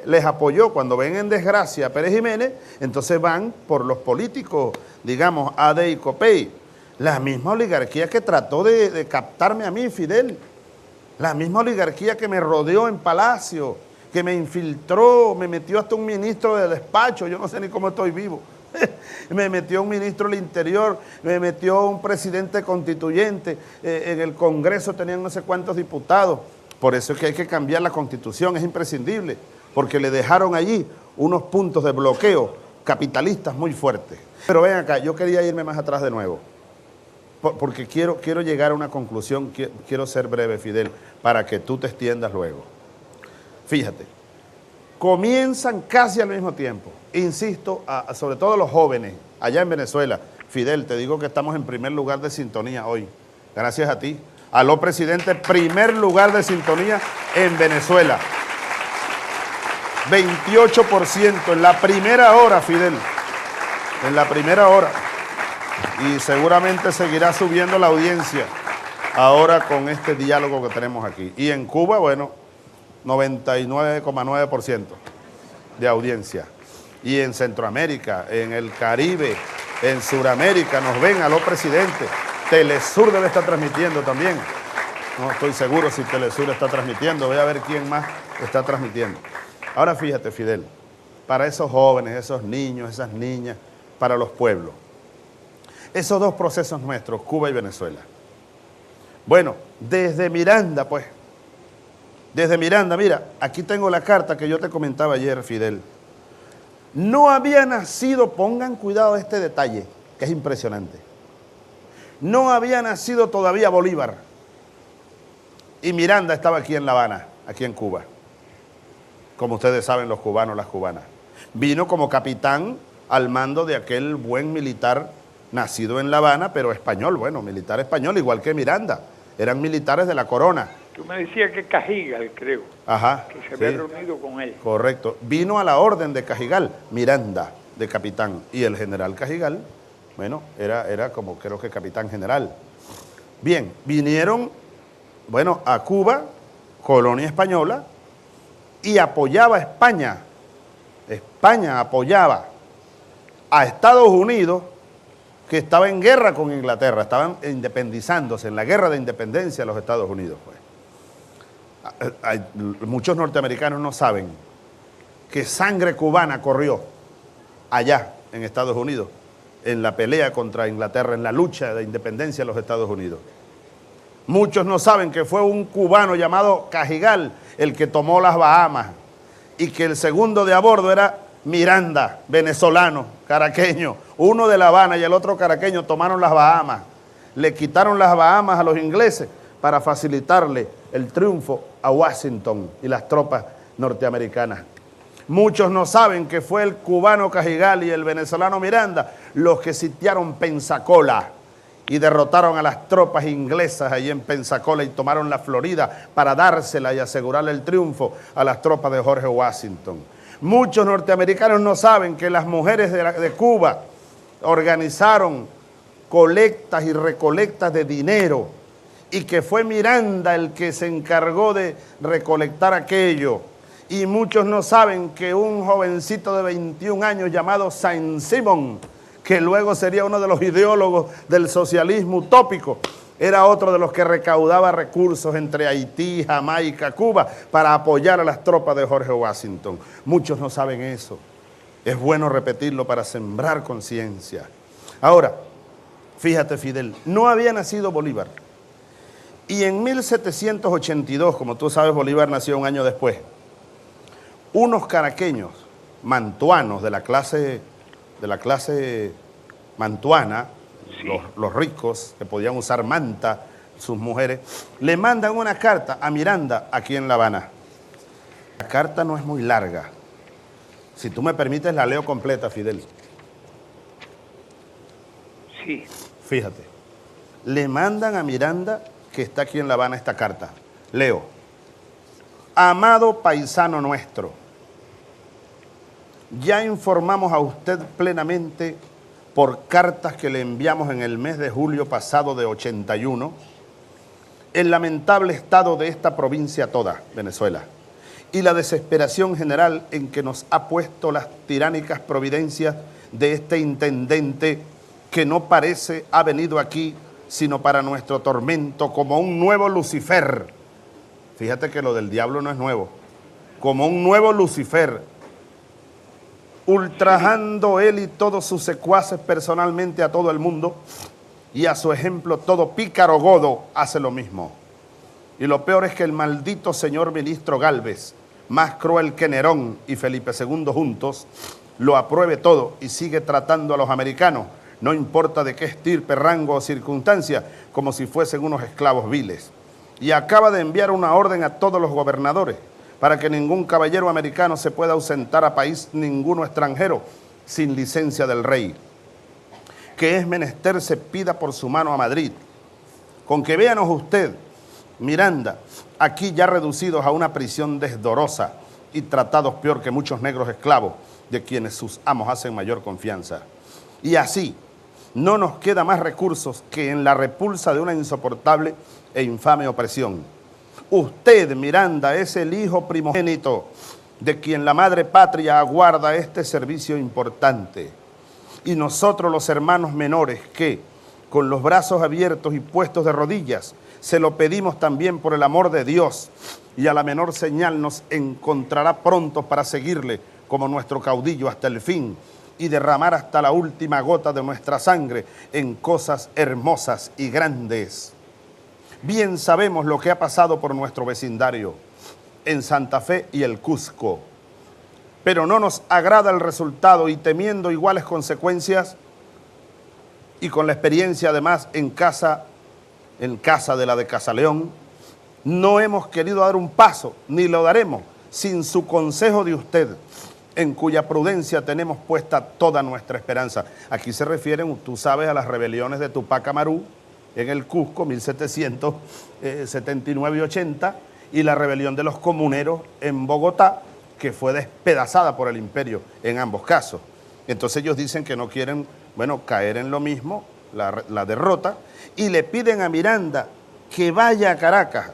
Les apoyó cuando ven en desgracia a Pérez Jiménez, entonces van por los políticos, digamos, AD y COPEI. La misma oligarquía que trató de captarme a mí, Fidel. La misma oligarquía que me rodeó en Palacio, que me infiltró, me metió hasta un ministro de despacho, yo no sé ni cómo estoy vivo. Me metió un ministro del Interior, me metió un presidente constituyente, en el Congreso tenían no sé cuántos diputados. Por eso es que hay que cambiar la Constitución, es imprescindible, porque le dejaron allí unos puntos de bloqueo capitalistas muy fuertes. Pero ven acá, yo quería irme más atrás de nuevo, porque quiero llegar a una conclusión, quiero ser breve, Fidel, para que tú te extiendas luego. Fíjate, comienzan casi al mismo tiempo, insisto, sobre todo los jóvenes, allá en Venezuela. Fidel, te digo que estamos en primer lugar de sintonía hoy, gracias a ti. Aló, presidente, primer lugar de sintonía en Venezuela. 28% en la primera hora, Fidel, en la primera hora. Y seguramente seguirá subiendo la audiencia ahora con este diálogo que tenemos aquí. Y en Cuba, bueno, 99,9% de audiencia. Y en Centroamérica, en el Caribe, en Sudamérica, nos ven, aló, presidente. Telesur debe estar transmitiendo también. No estoy seguro si Telesur está transmitiendo. Voy a ver quién más está transmitiendo. Ahora fíjate, Fidel, para esos jóvenes, esos niños, esas niñas, para los pueblos. Esos dos procesos nuestros, Cuba y Venezuela. Bueno, desde Miranda, pues. Desde Miranda, mira, aquí tengo la carta que yo te comentaba ayer, Fidel. No había nacido, pongan cuidado a este detalle, que es impresionante. No había nacido todavía Bolívar. Y Miranda estaba aquí en La Habana, aquí en Cuba. Como ustedes saben, los cubanos, las cubanas. Vino como capitán al mando de aquel buen militar nacido en La Habana, pero español, bueno, militar español, igual que Miranda. Eran militares de la corona. Tú me decías que Cajigal, creo. Ajá. Que se había reunido con él. Correcto. Vino a la orden de Cajigal, Miranda, de capitán. Y el general Cajigal, bueno, era como creo que capitán general. Bien, vinieron, bueno, a Cuba, colonia española, y apoyaba a España. España apoyaba a Estados Unidos, que estaba en guerra con Inglaterra, estaban independizándose, en la guerra de independencia de los Estados Unidos. Pues. Muchos norteamericanos no saben que sangre cubana corrió allá en Estados Unidos, en la pelea contra Inglaterra, en la lucha de independencia de los Estados Unidos. Muchos no saben que fue un cubano llamado Cajigal el que tomó las Bahamas y que el segundo de a bordo era Miranda, venezolano, caraqueño. Uno de La Habana y el otro caraqueño tomaron las Bahamas. Le quitaron las Bahamas a los ingleses para facilitarle el triunfo a Washington y las tropas norteamericanas. Muchos no saben que fue el cubano Cajigal y el venezolano Miranda los que sitiaron Pensacola y derrotaron a las tropas inglesas allí en Pensacola y tomaron la Florida para dársela y asegurarle el triunfo a las tropas de George Washington. Muchos norteamericanos no saben que las mujeres de Cuba organizaron colectas y recolectas de dinero y que fue Miranda el que se encargó de recolectar aquello. Y muchos no saben que un jovencito de 21 años llamado Saint-Simon, que luego sería uno de los ideólogos del socialismo utópico, era otro de los que recaudaba recursos entre Haití, Jamaica, Cuba, para apoyar a las tropas de George Washington. Muchos no saben eso. Es bueno repetirlo para sembrar conciencia. Ahora, fíjate, Fidel, no había nacido Bolívar. Y en 1782, como tú sabes, Bolívar nació un año después. Unos caraqueños mantuanos de la clase mantuana, sí, los ricos que podían usar manta, sus mujeres, le mandan una carta a Miranda aquí en La Habana. La carta no es muy larga. Si tú me permites, la leo completa, Fidel. Sí. Fíjate. Le mandan a Miranda, que está aquí en La Habana, esta carta. Leo. Amado paisano nuestro, ya informamos a usted plenamente por cartas que le enviamos en el mes de julio pasado de 81 el lamentable estado de esta provincia toda, Venezuela, y la desesperación general en que nos ha puesto las tiránicas providencias de este intendente que no parece ha venido aquí sino para nuestro tormento como un nuevo Lucifer. Fíjate que lo del diablo no es nuevo. Como un nuevo Lucifer, ultrajando él y todos sus secuaces personalmente a todo el mundo, y a su ejemplo todo pícaro godo hace lo mismo. Y lo peor es que el maldito señor ministro Gálvez, más cruel que Nerón y Felipe II juntos, lo apruebe todo y sigue tratando a los americanos, no importa de qué estirpe, rango o circunstancia, como si fuesen unos esclavos viles. Y acaba de enviar una orden a todos los gobernadores para que ningún caballero americano se pueda ausentar a país ninguno extranjero sin licencia del rey. Que es menester se pida por su mano a Madrid. Con que véanos usted, Miranda, aquí ya reducidos a una prisión desdorosa y tratados peor que muchos negros esclavos, de quienes sus amos hacen mayor confianza. Y así, no nos queda más recursos que en la repulsa de una insoportable e infame opresión. Usted, Miranda, es el hijo primogénito de quien la madre patria aguarda este servicio importante. Y nosotros, los hermanos menores, que, con los brazos abiertos y puestos de rodillas, se lo pedimos también por el amor de Dios, y a la menor señal nos encontrará pronto para seguirle como nuestro caudillo hasta el fin, y derramar hasta la última gota de nuestra sangre en cosas hermosas y grandes. Bien sabemos lo que ha pasado por nuestro vecindario, en Santa Fe y el Cusco, pero no nos agrada el resultado y temiendo iguales consecuencias, y con la experiencia además en casa de la de Casaleón, no hemos querido dar un paso, ni lo daremos, sin su consejo de usted, en cuya prudencia tenemos puesta toda nuestra esperanza. Aquí se refieren, tú sabes, a las rebeliones de Tupac Amaru en el Cusco, 1779 y 80, y la rebelión de los comuneros en Bogotá, que fue despedazada por el imperio en ambos casos. Entonces ellos dicen que no quieren, bueno, caer en lo mismo, la derrota, y le piden a Miranda que vaya a Caracas.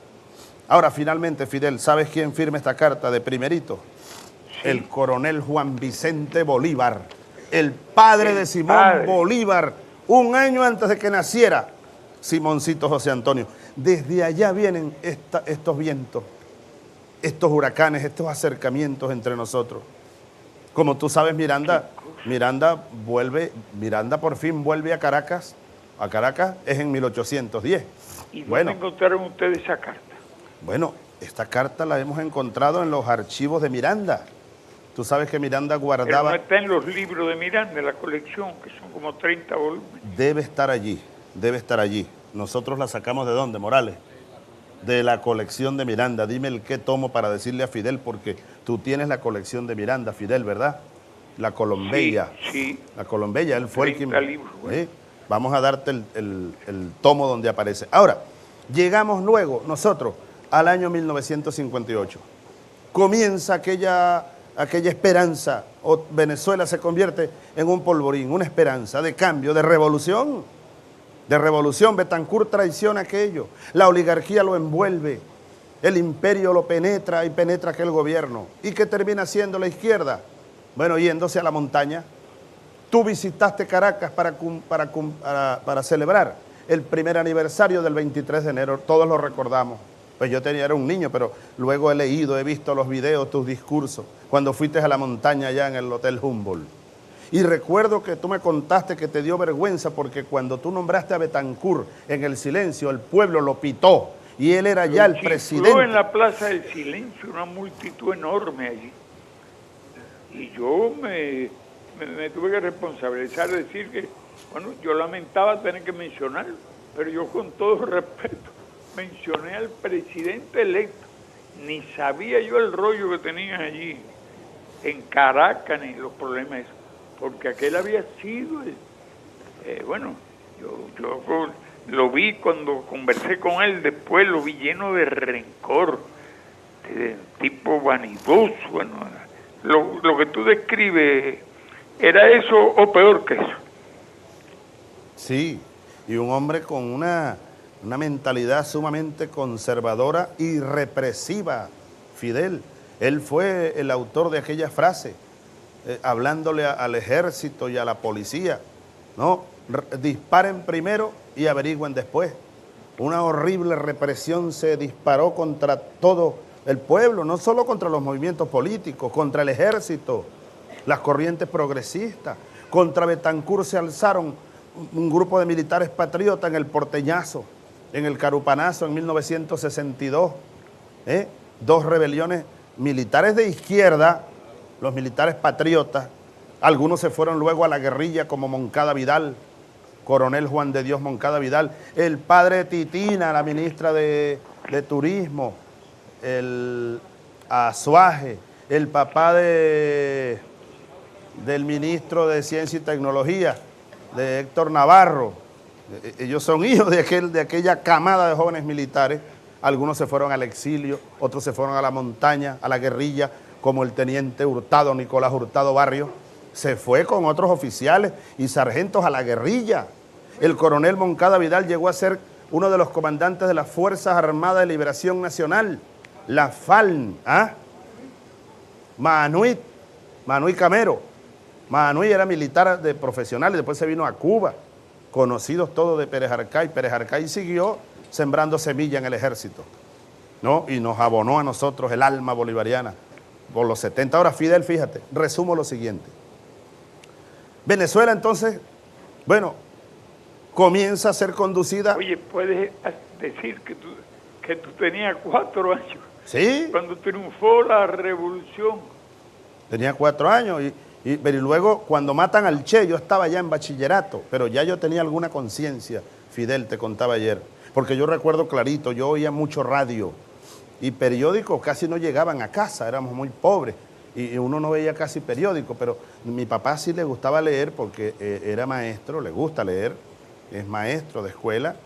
Ahora, finalmente, Fidel, ¿sabes quién firma esta carta de primerito? Sí. El coronel Juan Vicente Bolívar, el padre de Simón Bolívar, un año antes de que naciera Simoncito José Antonio. Desde allá vienen estos vientos, estos huracanes, estos acercamientos entre nosotros. Como tú sabes, Miranda por fin vuelve a Caracas. A Caracas es en 1810. ¿Y dónde encontraron ustedes esa carta? Bueno, esta carta la hemos encontrado en los archivos de Miranda. Tú sabes que Miranda guardaba... Pero no está en los libros de Miranda, en la colección, que son como 30 volúmenes. Debe estar allí. Nosotros la sacamos ¿de dónde, Morales? De la colección de Miranda. Dime el qué tomo para decirle a Fidel, porque tú tienes la colección de Miranda, Fidel, ¿verdad? La Colombella. Sí. La Colombella, él fue el que... libros, bueno. Vamos a darte el tomo donde aparece. Ahora, llegamos luego nosotros al año 1958. Comienza aquella esperanza, o Venezuela se convierte en un polvorín, una esperanza de cambio, de revolución. Betancur traiciona aquello, la oligarquía lo envuelve, el imperio lo penetra y penetra aquel gobierno. ¿Y qué termina siendo la izquierda? Bueno, yéndose a la montaña. Tú visitaste Caracas para celebrar el primer aniversario del 23 de enero, todos lo recordamos. Pues yo era un niño, pero luego he leído, he visto los videos, tus discursos, cuando fuiste a la montaña allá en el Hotel Humboldt. Y recuerdo que tú me contaste que te dio vergüenza porque cuando tú nombraste a Betancur en el silencio, el pueblo lo pitó y él era ya el presidente. En la Plaza del Silencio, una multitud enorme allí. Y yo me tuve que responsabilizar, decir que, bueno, yo lamentaba tener que mencionarlo, pero yo con todo respeto mencioné al presidente electo. Ni sabía yo el rollo que tenían allí en Caracas, ni los problemas, porque aquel había sido, bueno, yo lo vi cuando conversé con él, después lo vi lleno de rencor, de tipo vanidoso. Bueno, lo que tú describes, ¿era eso o peor que eso? Sí, y un hombre con una mentalidad sumamente conservadora y represiva, Fidel. Él fue el autor de aquella frase, hablándole al ejército y a la policía, ¿no? Disparen primero y averigüen después. Una horrible represión se disparó contra todo el pueblo, no solo contra los movimientos políticos, contra el ejército, las corrientes progresistas. Contra Betancur se alzaron un grupo de militares patriotas en el Porteñazo, en el Carupanazo en 1962, dos rebeliones militares de izquierda, los militares patriotas. Algunos se fueron luego a la guerrilla como Moncada Vidal, coronel Juan de Dios Moncada Vidal, el padre de Titina, la ministra de Turismo, el Azuaje, el papá del ministro de Ciencia y Tecnología, de Héctor Navarro. Ellos son hijos de aquella camada de jóvenes militares. Algunos se fueron al exilio, otros se fueron a la montaña, a la guerrilla, como el teniente Hurtado, Nicolás Hurtado Barrios, se fue con otros oficiales y sargentos a la guerrilla. El coronel Moncada Vidal llegó a ser uno de los comandantes de las Fuerzas Armadas de Liberación Nacional, la FALN, Manuy Camero. Manuy era militar de profesional y después se vino a Cuba, conocidos todos de Pérez Arcay. Pérez Arcay siguió sembrando semilla en el ejército, ¿no? Y nos abonó a nosotros el alma bolivariana por los 70. Ahora, Fidel, fíjate, resumo lo siguiente. Venezuela, entonces, bueno, comienza a ser conducida... Oye, ¿puedes decir que tú tenías 4 años? Sí. Cuando triunfó la revolución. Tenía 4 años pero luego cuando matan al Che, yo estaba ya en bachillerato, pero ya yo tenía alguna conciencia, Fidel, te contaba ayer, porque yo recuerdo clarito, yo oía mucho radio y periódicos casi no llegaban a casa, éramos muy pobres y uno no veía casi periódicos, pero mi papá sí le gustaba leer porque era maestro, le gusta leer, es maestro de escuela,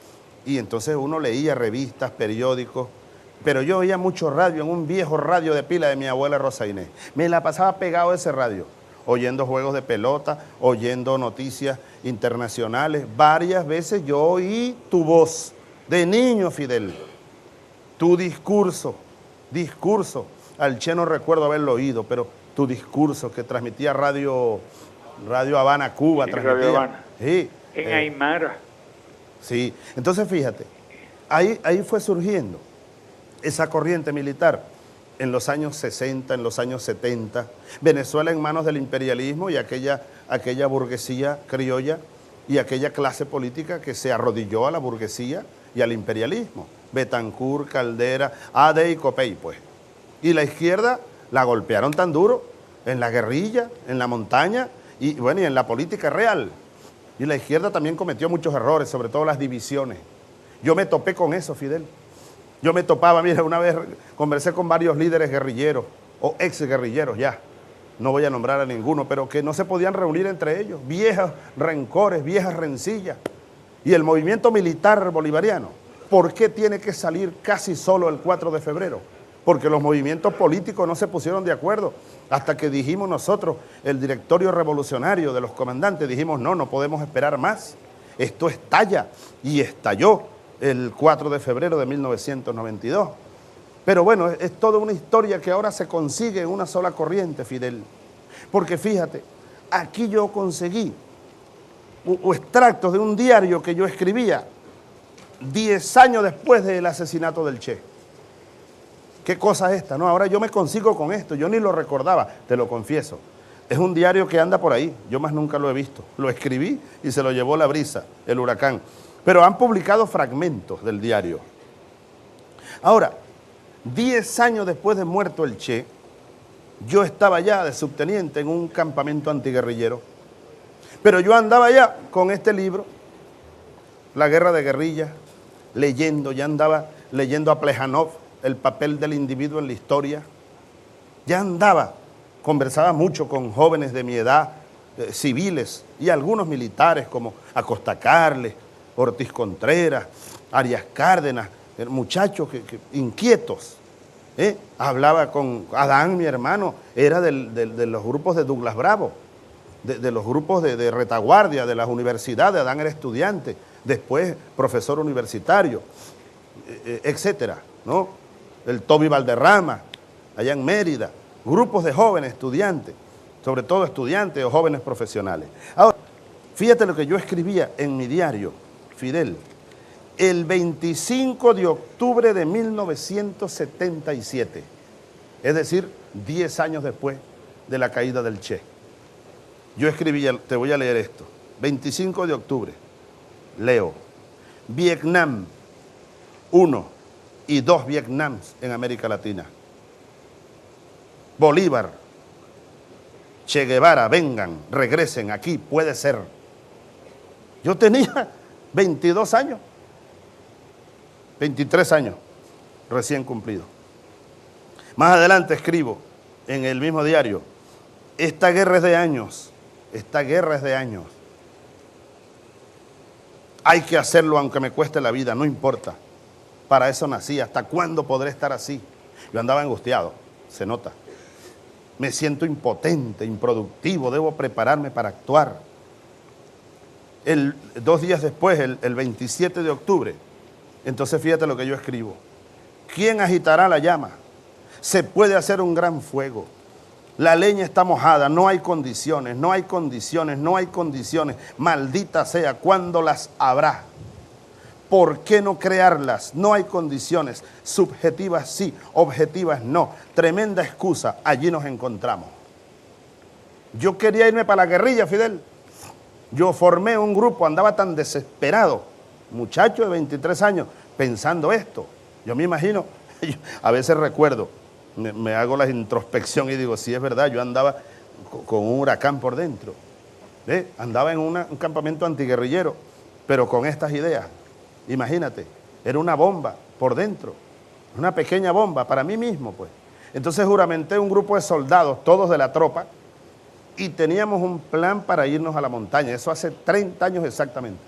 y entonces uno leía revistas, periódicos, pero yo oía mucho radio en un viejo radio de pila de mi abuela Rosa Inés. Me la pasaba pegado a ese radio, oyendo juegos de pelota, oyendo noticias internacionales. Varias veces yo oí tu voz de niño, Fidel, tu discurso. Al Che no recuerdo haberlo oído, pero tu discurso que transmitía Radio Habana, Cuba. Sí, transmitía. Radio Habana. Sí, en Aymara. Sí, entonces fíjate, ahí fue surgiendo esa corriente militar en los años 60, en los años 70, Venezuela en manos del imperialismo y aquella burguesía criolla y aquella clase política que se arrodilló a la burguesía y al imperialismo. Betancur, Caldera, Ade y Copey, pues. Y la izquierda la golpearon tan duro en la guerrilla, en la montaña y bueno, y en la política real. Y la izquierda también cometió muchos errores, sobre todo las divisiones. Yo me topé con eso, Fidel. Yo me topaba, mira, una vez conversé con varios líderes guerrilleros, o ex guerrilleros ya, no voy a nombrar a ninguno, pero que no se podían reunir entre ellos, viejos rencores, viejas rencillas. Y el movimiento militar bolivariano, ¿por qué tiene que salir casi solo el 4 de febrero? Porque los movimientos políticos no se pusieron de acuerdo hasta que dijimos nosotros, el directorio revolucionario de los comandantes, dijimos no podemos esperar más, esto estalla, y estalló el 4 de febrero de 1992. Pero bueno, es toda una historia que ahora se consigue en una sola corriente, Fidel, porque fíjate, aquí yo conseguí extractos de un diario que yo escribía 10 años después del asesinato del Che. ¿Qué cosa es esta? No, ahora yo me consigo con esto, yo ni lo recordaba, te lo confieso. Es un diario que anda por ahí, yo más nunca lo he visto. Lo escribí y se lo llevó la brisa, el huracán. Pero han publicado fragmentos del diario. Ahora, 10 años después de muerto el Che, yo estaba ya de subteniente en un campamento antiguerrillero. Pero yo andaba ya con este libro, La Guerra de Guerrillas, leyendo, ya andaba leyendo a Plejanov, el papel del individuo en la historia. Ya andaba, conversaba mucho con jóvenes de mi edad, civiles y algunos militares como Acosta Carles, Ortiz Contreras, Arias Cárdenas, muchachos inquietos. Hablaba con Adán, mi hermano, era de los grupos de Douglas Bravo, de los grupos de retaguardia de las universidades. Adán era estudiante, después profesor universitario, etcétera, ¿no? El Toby Valderrama, allá en Mérida, grupos de jóvenes estudiantes, sobre todo estudiantes o jóvenes profesionales. Ahora, fíjate lo que yo escribía en mi diario, Fidel, el 25 de octubre de 1977, es decir, 10 años después de la caída del Che. Yo escribía, te voy a leer esto, 25 de octubre, leo, Vietnam, 1 y 2 Vietnams en América Latina. Bolívar, Che Guevara, vengan, regresen aquí, puede ser. Yo tenía 22 años, 23 años recién cumplido. Más adelante escribo en el mismo diario, esta guerra es de años, esta guerra es de años. Hay que hacerlo aunque me cueste la vida, no importa. Para eso nací, ¿hasta cuándo podré estar así? Yo andaba angustiado, se nota. Me siento impotente, improductivo, debo prepararme para actuar. 2 días después, el 27 de octubre, entonces fíjate lo que yo escribo. ¿Quién agitará la llama? Se puede hacer un gran fuego. La leña está mojada, no hay condiciones, no hay condiciones, no hay condiciones. Maldita sea, ¿cuándo las habrá? ¿Por qué no crearlas? No hay condiciones. Subjetivas sí, objetivas no. Tremenda excusa, allí nos encontramos. Yo quería irme para la guerrilla, Fidel. Yo formé un grupo, andaba tan desesperado, muchacho de 23 años, pensando esto. Yo me imagino, a veces recuerdo, me hago la introspección y digo, sí es verdad, yo andaba con un huracán por dentro. Andaba en un campamento antiguerrillero, pero con estas ideas. Imagínate, era una bomba por dentro, una pequeña bomba para mí mismo, pues. Entonces juramenté un grupo de soldados, todos de la tropa, y teníamos un plan para irnos a la montaña. Eso hace 30 años exactamente.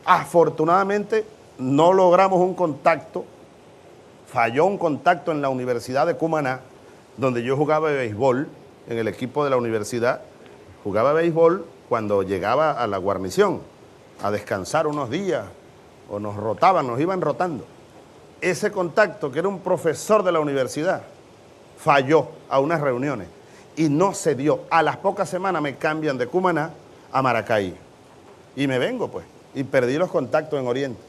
Afortunadamente no logramos un contacto, falló un contacto en la Universidad de Cumaná, donde yo jugaba béisbol en el equipo de la universidad. Jugaba béisbol cuando llegaba a la guarnición a descansar unos días, o nos rotaban, nos iban rotando. Ese contacto, que era un profesor de la universidad, falló a unas reuniones y no se dio. A las pocas semanas me cambian de Cumaná a Maracay y me vengo, pues, y perdí los contactos en Oriente.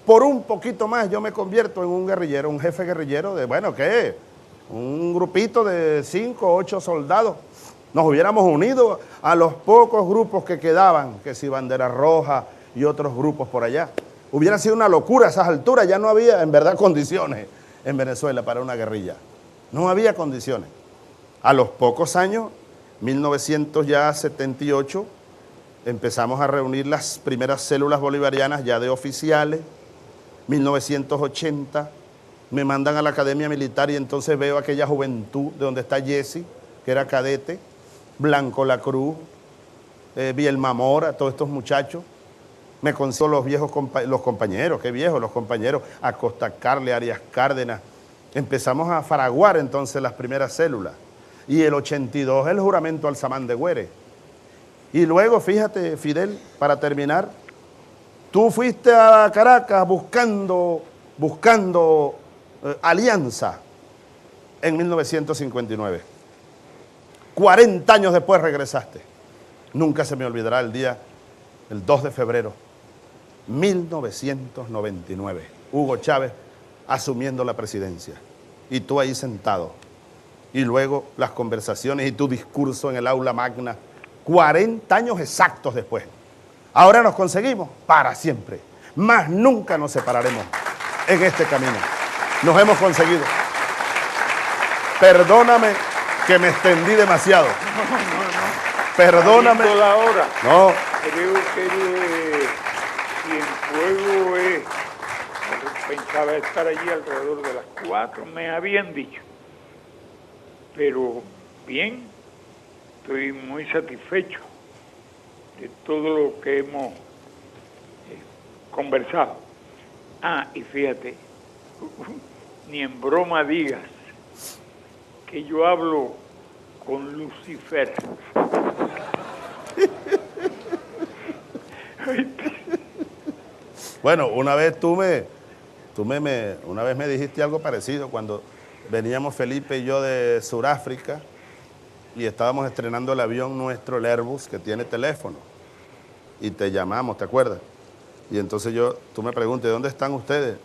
Por un poquito más yo me convierto en un guerrillero, un jefe guerrillero de, bueno, ¿qué? Un grupito de 5 o 8 soldados. Nos hubiéramos unido a los pocos grupos que quedaban, que si Bandera Roja y otros grupos por allá. Hubiera sido una locura a esas alturas, ya no había en verdad condiciones en Venezuela para una guerrilla. No había condiciones. A los pocos años, 1978, empezamos a reunir las primeras células bolivarianas ya de oficiales. 1980, me mandan a la Academia Militar y entonces veo aquella juventud de donde está Jesse, que era cadete, Blanco La Cruz, Bielma Mora, todos estos muchachos. Me consigo los compañeros, qué viejos, los compañeros, Acosta Carle, Arias Cárdenas. Empezamos a fraguar entonces las primeras células. Y el 82 el juramento al Samán de Güeres. Y luego, fíjate, Fidel, para terminar, tú fuiste a Caracas buscando alianza en 1959. 40 años después regresaste. Nunca se me olvidará el 2 de febrero, 1999. Hugo Chávez asumiendo la presidencia. Y tú ahí sentado. Y luego las conversaciones y tu discurso en el aula magna, 40 años exactos después. Ahora nos conseguimos para siempre. Más nunca nos separaremos en este camino. Nos hemos conseguido. Perdóname que me extendí demasiado. No. Perdóname. La hora. No. Creo que si el juego es... Pensaba estar allí alrededor de las 4, me habían dicho. Pero bien, estoy muy satisfecho de todo lo que hemos conversado. Y fíjate, ni en broma digas que yo hablo con Lucifer. Bueno, una vez una vez me dijiste algo parecido cuando veníamos Felipe y yo de Sudáfrica y estábamos estrenando el avión nuestro, el Airbus, que tiene teléfono. Y te llamamos, ¿te acuerdas? Y entonces tú me preguntas, ¿dónde están ustedes?